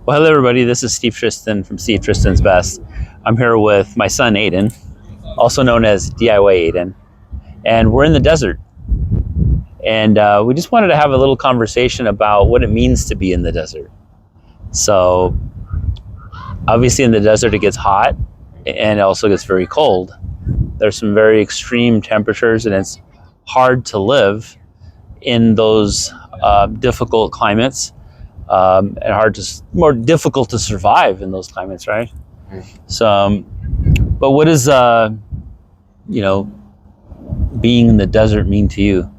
Well, hello everybody, this is Steve Tristan from Steve Tristan's Best. I'm here with my son Aidan, also known as DIY Aidan, and we're in the desert. And we just wanted to have a little conversation about what it means to be in the desert. So, obviously in the desert it gets hot and it also gets very cold. There's some very extreme temperatures and it's hard to live in those difficult climates. And more difficult to survive in those climates, right? So, but what does being in the desert mean to you?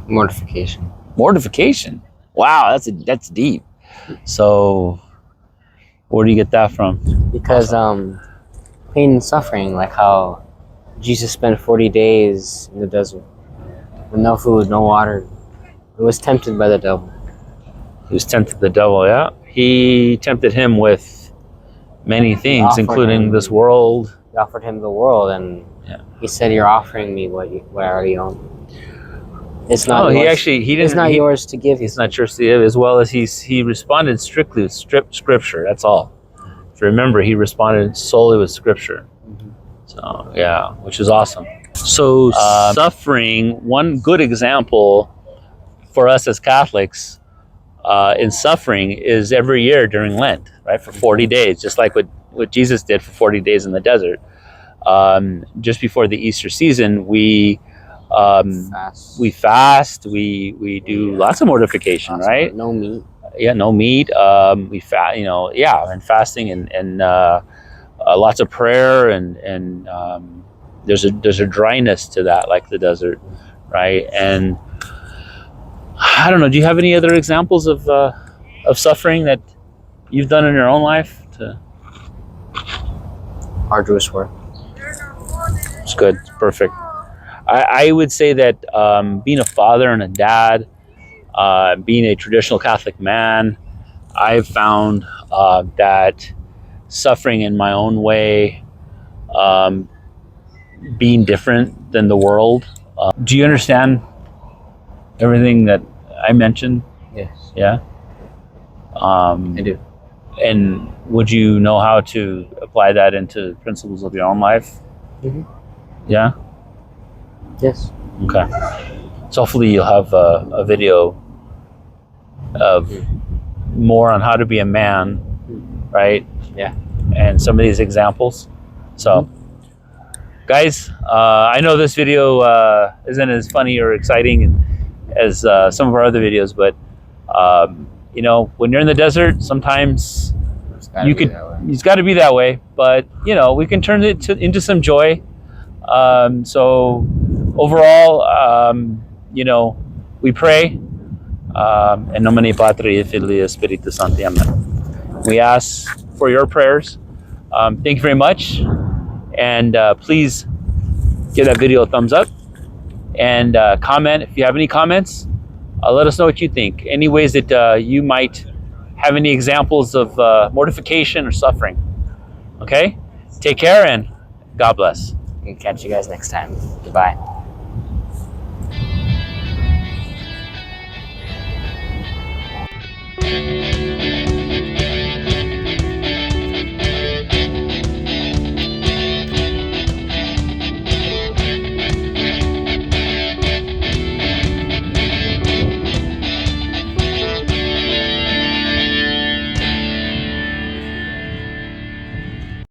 Mortification. Mortification. Wow, that's deep. So, where do you get that from? Because pain and suffering, like how Jesus spent 40 days in the desert with no food, no water. He was tempted by the devil. He was tempted the devil, yeah. He tempted him with many things, including this world. He offered him the world, and he said, "You're offering me what I already own. It's not." Yours. He didn't. It's not yours to give. It's not yours to give. As well as he responded strictly with scripture. That's all. If you remember, he responded solely with scripture. Mm-hmm. So yeah, which is awesome. So suffering. One good example for us as Catholics. In suffering is every year during Lent, right? For 40 days, just like what Jesus did for 40 days in the desert. Just before the Easter season, we fast, we do lots of mortification, right? No meat. Yeah, no meat. We fast, and fasting and lots of prayer and there's a dryness to that, like the desert, right? And I don't know. Do you have any other examples of suffering that you've done in your own life? Arduous work. It's good. It's perfect. I would say that being a father and a dad, being a traditional Catholic man, I've found that suffering in my own way, being different than the world. Do you understand everything that I mentioned? Yes. Yeah? I do. And would you know how to apply that into principles of your own life? Mm-hmm. Yeah? Yes. Okay. So hopefully you'll have a video of more on how to be a man, right? Yeah. And some of these examples. So, guys, I know this video isn't as funny or exciting as some of our other videos, but when you're in the desert, sometimes it's got to be that way. But we can turn it into some joy. So overall, we pray. In nomine Patri et Filii et Spiritus Sancti. Amen. We ask for your prayers. Thank you very much, and please give that video a thumbs up. And comment if you have any comments. Let us know what you think. Any ways that you might have any examples of mortification or suffering. Okay? Take care and God bless. We'll catch you guys next time. Goodbye.